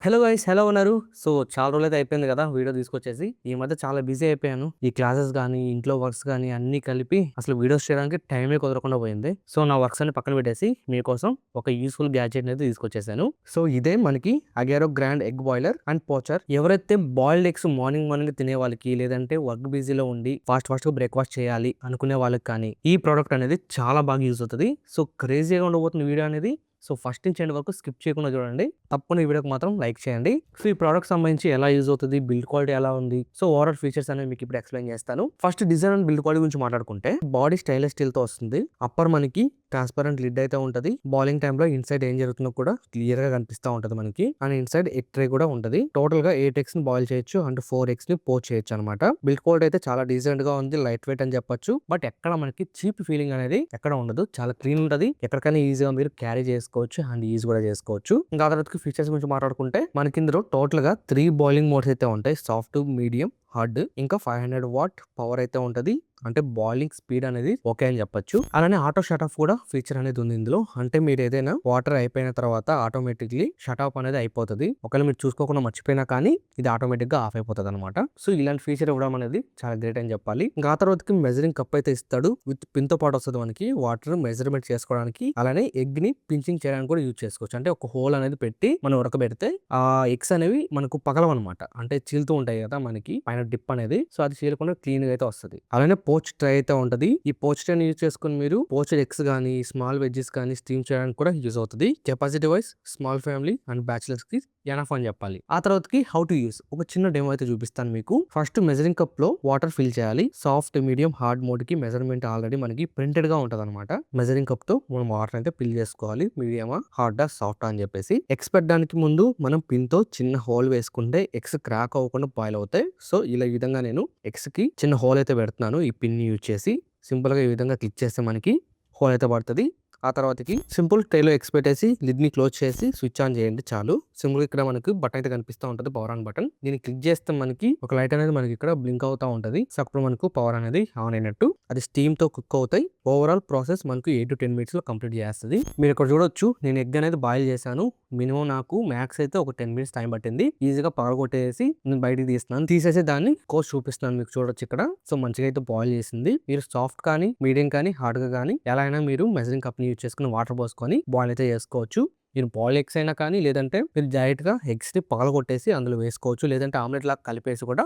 Hello guys, ఎలా ఉన్నారు? So చాలా రోజులైతే అయిపోయింది కదా వీడియో తీసుకొచ్చేసి. ఈ మధ్య చాలా బిజీ అయిపోయాను. ఈ క్లాసెస్ కానీ ఇంట్లో వర్క్స్ కానీ అన్ని కలిపి అసలు వీడియోస్ చేయడానికి టైమే కుదరకుండా పోయింది. సో నా వర్క్స్ అన్ని పక్కన పెట్టేసి మీకోసం ఒక యూస్ఫుల్ గ్యాడ్జెట్ అయితే తీసుకొచ్చేసాను. సో ఇదే మనకి Agaro grand egg boiler and poacher. ఎవరైతే బాయిల్డ్ ఎగ్స్ మార్నింగ్ తినే వాళ్ళకి, లేదంటే వర్క్ బిజీలో ఉండి ఫాస్ట్ గా బ్రేక్ఫాస్ట్ చేయాలి అనుకునే వాళ్ళకి కానీ ఈ ప్రోడక్ట్ అనేది చాలా బాగా యూజ్ అవుతుంది. సో క్రేజీగా ఉండబోతున్న వీడియో అనేది. సో ఫస్ట్ నుంచి ఎండ్ వరకు స్కిప్ చేయకుండా చూడండి. తప్పకుండా ఈ వీడియోకి మాత్రం లైక్ చేయండి. సో ఈ ప్రోడక్ట్ సంబంధించి ఎలా యూజ్ అవుతుంది, బిల్డ్ క్వాలిటీ ఎలా ఉంది, సో ఓవరాల్ ఫీచర్స్ అనేవి మీకు ఇప్పుడు ఎక్స్ప్లెయిన్ చేస్తాను. First design and build quality గురించి మాట్లాడుకుంటే, బాడీ స్టైన్లెస్ స్టీల్ తో వస్తుంది. అప్పర్ మనకి ట్రాన్స్పరెంట్ లిడ్ అయితే ఉంటది. బాయిలింగ్ టైమ్ లో ఇన్సైడ్ ఏం జరుగుతుందో కూడా క్లియర్ గా కనిపిస్తా ఉంటది మనకి. అండ్ ఇన్సైడ్ ఎగ్ ట్రే కూడా ఉంటది. టోటల్ గా 8 eggs ని బాయిల్ చేయొచ్చు అండ్ 4 eggs ని పోచ్ చేయొచ్చు అనమాట. బిల్డ్ క్వాలిటీ అయితే చాలా డీసెంట్ గా ఉంది, లైట్ వెయిట్ అని చెప్పొచ్చు. బట్ ఎక్కడ మనకి చీప్ ఫీలింగ్ అనేది ఎక్కడ ఉండదు. చాలా క్లీన్ ఉంటది. ఎక్కడికైనా ఈజీగా మీరు క్యారీ చేసుకోవచ్చు అండ్ ఈజీ కూడా చేసుకోవచ్చు. ఇంకా తర్వాత ఫీచర్స్ గురించి మాట్లాడుకుంటే, మనకి ఇందులో టోటల్ గా 3 బాయిలింగ్ మోడ్స్ అయితే ఉంటాయి. Soft, medium, hard. ఇంకా 500 వాట్ పవర్ అయితే ఉంటది. అంటే బాయిలింగ్ స్పీడ్ అనేది ఓకే అని చెప్పొచ్చు. అలానే ఆటో షట్ ఆఫ్ కూడా ఫీచర్ అనేది ఉంది ఇందులో. అంటే మీరు ఏదైనా వాటర్ అయిపోయిన తర్వాత ఆటోమేటిక్లీ షట్ ఆఫ్ అనేది అయిపోతుంది. ఒకవేళ మీరు చూసుకోకుండా మర్చిపోయినా కానీ ఇది ఆటోమేటిక్ గా ఆఫ్ అయిపోతుంది అనమాట. సో ఇలాంటి ఫీచర్ ఇవ్వడం అనేది చాలా గ్రేట్ అని చెప్పాలి. ఇంకా ఆ తర్వాతకి మెజరింగ్ కప్ అయితే ఇస్తాడు. విత్ పిన్ తో పాటు వస్తుంది మనకి వాటర్ మెజర్మెంట్ చేసుకోవడానికి. అలానే ఎగ్ ని పించింగ్ చేయడానికి కూడా యూజ్ చేసుకోవచ్చు. అంటే ఒక హోల్ అనేది పెట్టి మనం ఉడకబెడితే ఆ ఎగ్స్ అనేవి మనకు పగలవన్నమాట. అంటే చీలుతూ ఉంటాయి కదా మనకి పైన డిప్ అనేది. సో అది చీలకుండా క్లీన్ గా అయితే వస్తుంది. అలానే పోచ్ ట్రే అయితే ఉంటది. ఈ పోచ్ ట్రే యూజ్ చేసుకుని మీరు పోచ్డ్ ఎగ్స్ గానీ, స్మాల్ వెజ్జెస్ కానీ స్టీమ్ చేయడానికి కూడా యూజ్ అవుతుంది. Capacity vice small family and bachelors కి ఎనఫ్ అని చెప్పాలి. ఆ తర్వాతకి హౌ టు యూస్ ఒక చిన్న డెమో అయితే చూపిస్తాను మీకు. ఫస్ట్ మెజరింగ్ కప్ లో వాటర్ ఫిల్ చేయాలి. సాఫ్ట్, మీడియం, హార్డ్ మోడ్ కి మెజర్మెంట్ ఆల్రెడీ మనకి ప్రింటెడ్ గా ఉంటది అనమాట. మెజరింగ్ కప్ తో మనం వాటర్ అయితే ఫిల్ చేసుకోవాలి. మీడియమా, హార్డా, సాఫ్ట్ అని చెప్పేసి. ఎగ్స్ పెట్టడానికి ముందు మనం పిన్ తో చిన్న హోల్ వేసుకుంటే ఎగ్స్ క్రాక్ అవ్వకుండా బాయిల్ అవుతాయి. సో ఇలా ఈ విధంగా నేను ఎగ్స్ కి చిన్న హోల్ అయితే పెడుతున్నాను ఈ పిన్ యూజ్ చేసి. సింపుల్ గా ఈ విధంగా క్లిక్ చేస్తే మనకి హోల్ అయితే పడుతుంది. ఆ తర్వాతకి సింపుల్ ట్రేలో ఎగ్స్ పెట్టేసి లిడ్ ని క్లోజ్ చేసి స్విచ్ ఆన్ చేయండి చాలు. సింపుల్ ఇక్కడ మనకు బటన్ అయితే కనిపిస్తూ ఉంటది, పవర్ ఆన్ బటన్. దీన్ని క్లిక్ చేస్తే మనకి ఒక లైట్ అనేది మనకి ఇక్కడ బ్లింక్ అవుతా ఉంటది. సో అప్పుడు మనకు పవర్ అనేది ఆన్ అయినట్టు. అది స్టీమ్ తో కుక్ అవుతాయి. ఓవరాల్ ప్రాసెస్ మనకు 8 to 10 minutes లో కంప్లీట్ చేస్తుంది. మీరు ఇక్కడ చూడొచ్చు, నేను ఎగ్ అనేది బాయిల్ చేశాను. మినిమం నాకు మ్యాక్స్ అయితే ఒక 10 minutes టైం పట్టింది. ఈజీగా పవర్ కొట్టేసి నేను బయటికి తీస్తున్నాను. తీసేసి దాన్ని కోసి చూపిస్తున్నాను మీకు చూడొచ్చు ఇక్కడ. సో మంచిగా అయితే బాయిల్ చేసింది. మీరు సాఫ్ట్ కానీ, మీడియం కానీ, హార్డ్ గా కానీ ఎలా అయినా మీరు మెజరింగ్ కప్ ని యూజ్ చేసుకుని వాటర్ పోసుకొని బాయిల్ అయితే చేసుకోవచ్చు. మీరు బాయిల్ ఎగ్స్ అయినా కానీ, లేదంటే మీరు డైరెక్ట్ గా ఎగ్స్ ని పగలగొట్టేసి అందులో వేసుకోవచ్చు. లేదంటే ఆమ్లెట్ లాగా కలిపేసి కూడా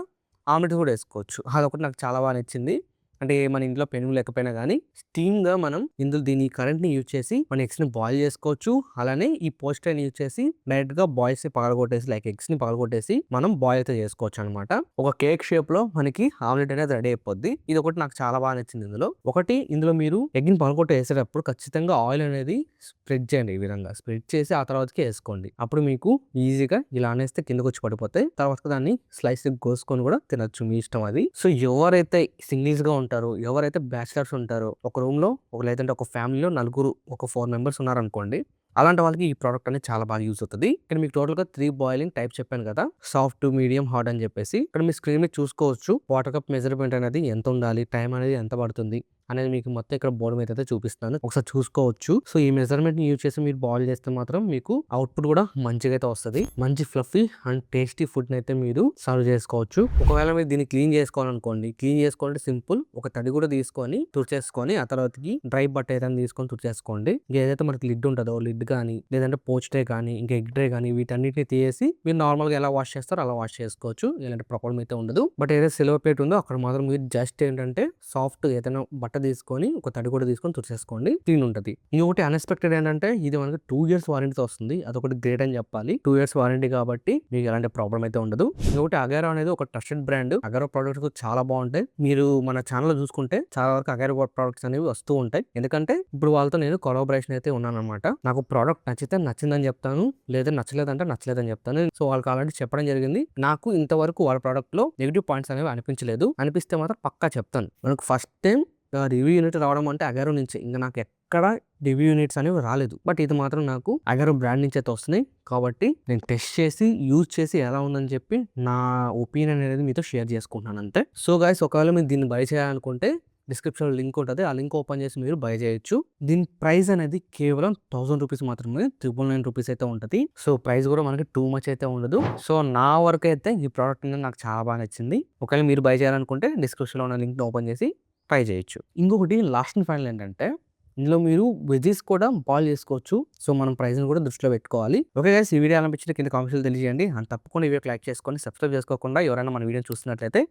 ఆమ్లెట్ కూడా వేసుకోవచ్చు. అదొకటి నాకు చాలా బాగా నచ్చింది. అంటే మన ఇంట్లో పెనుగు లేకపోయినా కానీ స్టీమ్ గా మనం ఇందులో దీని కరెంట్ ని యూజ్ చేసి మన ఎగ్స్ ని బాయిల్ చేసుకోవచ్చు. అలానే ఈ పోస్ట్ ని యూజ్ చేసి డైరెక్ట్ గా బాయిల్స్ ని పగలగొట్టేసి, లైక్ ఎగ్స్ ని పగలగొట్టేసి మనం బాయిల్ అయితే చేసుకోవచ్చు అనమాట. ఒక కేక్ షేప్ లో మనకి ఆమ్లెట్ అనేది రెడీ అయిపోద్ది. ఇది ఒకటి నాకు చాలా బాగా నచ్చింది ఇందులో. ఒకటి, ఇందులో మీరు ఎగ్ ని పగలగొట్టి వేసేటప్పుడు ఖచ్చితంగా ఆయిల్ అనేది స్ప్రెడ్ చేయండి. ఈ విధంగా స్ప్రెడ్ చేసి ఆ తర్వాతకి వేసుకోండి. అప్పుడు మీకు ఈజీగా ఇలా అనేస్తే కిందకు వచ్చి పడిపోతాయి. తర్వాత దాన్ని స్లైస్ కోసుకొని కూడా తినొచ్చు, మీ ఇష్టం అది. సో ఎవరైతే సింగిల్స్ గా ఉంటారో, ఎవరైతే బ్యాచిలర్స్ ఉంటారో, ఒక రూమ్ లో లేదంటే ఒక ఫ్యామిలీలో నలుగురు, ఒక 4 members ఉన్నారనుకోండి, అలాంటి వాళ్ళకి ఈ ప్రోడక్ట్ అనేది చాలా బాగా యూజ్ అవుతుంది. ఇక్కడ మీకు టోటల్ గా 3 బాయిలింగ్ టైప్ చెప్పాను కదా, సాఫ్ట్, మీడియం, హార్డ్ అని చెప్పేసి. ఇక్కడ మీ స్క్రీన్ మీద చూసుకోవచ్చు వాటర్ కప్ మెజర్మెంట్ అనేది ఎంత ఉండాలి, టైం అనేది ఎంత పడుతుంది అనేది మీకు మొత్తం ఇక్కడ బోర్డు మీద అయితే చూపిస్తాను, ఒకసారి చూసుకోవచ్చు. సో ఈ మెజర్మెంట్ ని యూజ్ చేసి మీరు బాయిల్ చేస్తే మాత్రం మీకు అవుట్పుట్ కూడా మంచిగా అయితే వస్తుంది. మంచి ఫ్లఫీ అండ్ టేస్టీ ఫుడ్ ని అయితే మీరు సర్వ్ చేసుకోవచ్చు. ఒకవేళ మీరు దీన్ని క్లీన్ చేసుకోవాలనుకోండి, క్లీన్ చేసుకోవాలంటే సింపుల్, ఒక తడి కూడా తీసుకొని తుడిచేసుకొని ఆ తర్వాతకి డ్రై బట్ట ఏదైనా తీసుకొని తుడిచేసుకోండి. ఏదైతే మనకి లిడ్ ఉంటుందో లిడ్ కానీ, లేదంటే పోచ్ ట్రే కానీ, ఇంకా ఎగ్ ట్రే కానీ, వీటన్నిటిని తీసి మీరు నార్మల్ గా ఎలా వాష్ చేస్తారో అలా వాష్ చేసుకోవచ్చు. ఇలాంటి ప్రాబ్లం అయితే ఉండదు. బట్ ఏదైతే సిల్వర్ ప్లేట్ ఉందో అక్కడ మాత్రం మీరు జస్ట్ ఏంటంటే సాఫ్ట్ ఏదైనా బట్ట తీసుకొని ఒక తడి కూడా తీసుకొని తుడిచేసుకోండి, క్లీన్ ఉంటుంది. ఇంకొకటి అన్ఎక్స్పెక్టెడ్ ఏంటంటే, ఇది మనకి 2 years వారంటీతో వస్తుంది. అదొకటి గ్రేట్ అని చెప్పాలి. 2 years వారంటీ కాబట్టి మీకు ఎలాంటి ప్రాబ్లం అయితే ఉండదు. ఇంకొకటి అగైరో అనేది ఒక ట్రస్టెడ్ బ్రాండ్. అగైరో ప్రొడక్ట్స్ చాలా బాగుంటాయి. మీరు మన ఛానల్ చూసుకుంటే చాలా వరకు అగైరో ప్రొడక్ట్స్ అనేవి వస్తూ ఉంటాయి. ఎందుకంటే ఇప్పుడు వాళ్ళతో నేను కొలాబరేషన్ అయితే ఉన్నాను అనమాట. నాకు ప్రోడక్ట్ నచ్చితే నచ్చిందని చెప్తాను, లేదా నచ్చలేదంటే నచ్చలేదని చెప్తాను. సో వాళ్ళకి ఆల్రెడీ చెప్పడం జరిగింది. నాకు ఇంతవరకు వాళ్ళ ప్రోడక్ట్ లో నెగిటివ్ పాయింట్స్ అనేవి అనిపించలేదు. అనిపిస్తే మాత్రం పక్కా చెప్తాను. మనకు ఫస్ట్ టైం రివ్యూ యూనిట్ రావడం అంటే అగైరో నుంచి. ఇంకా నాకు ఎక్కడ రివ్యూ యూనిట్స్ అనేవి రాలేదు. బట్ ఇది మాత్రం నాకు అగైరో బ్రాండ్ నుంచి అయితే వస్తున్నాయి. కాబట్టి నేను టెస్ట్ చేసి యూజ్ చేసి ఎలా ఉందని చెప్పి నా ఒపీనియన్ అనేది మీతో షేర్ చేసుకుంటున్నాను అంతే. సో గైస్, ఒకవేళ మీరు దీన్ని బై చేయాలనుకుంటే డిస్క్రిప్షన్‌లో లింక్ ఉంటది. ఆ లింక్ ఓపెన్ చేసి మీరు బై చేయొచ్చు. దీని ప్రైస్ అనేది కేవలం ₹1000 మాత్రమే. 999 రూపీస్ అయితే ఉంటది. సో, ప్రైస్ కూడా మనకి టూ మచ్ అయితే ఉండదు. సో, నా వరకైతే ఈ ప్రోడక్ట్ అనేది నాకు చాలా బాగా నచ్చింది. ఒకవేళ మీరు బై చేయాలనుకుంటే డిస్క్రిప్షన్‌లో ఉన్న లింక్‌ని ఓపెన్ చేసి ట్రై చేయొచ్చు. ఇంకొకటి లాస్ట్ అండ్ ఫైనల్ ఏంటంటే ఇందులో మీరు వెజ్జీస్ కూడా బాయిల్ చేసుకోవచ్చు. సో, మనం ప్రైస్‌ని కూడా దృష్టిలో పెట్టుకోవాలి. ఓకే గైస్, ఈ వీడియో ఎలా అనిపించిందో కింద కామెంట్స్‌లో తెలియజేయండి. అండ్ తప్పకుండా ఈ వీడియోకి లైక్ చేసుకొని సబ్స్క్రైబ్ చేసుకోకుండా ఎవరైనా మన వీడియో చూస్తున్నట్లయితే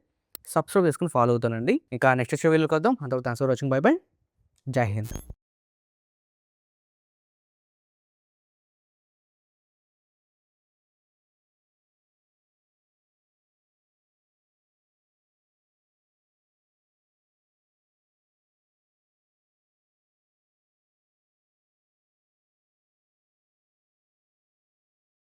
సబ్స్క్రైబ్ చేసుకొని ఫాలో అవుతానండి. ఇంకా నెక్స్ట్ వీడియోలో కలుద్దాం. అంతవరకు thanks for watching. By by. జై హింద్.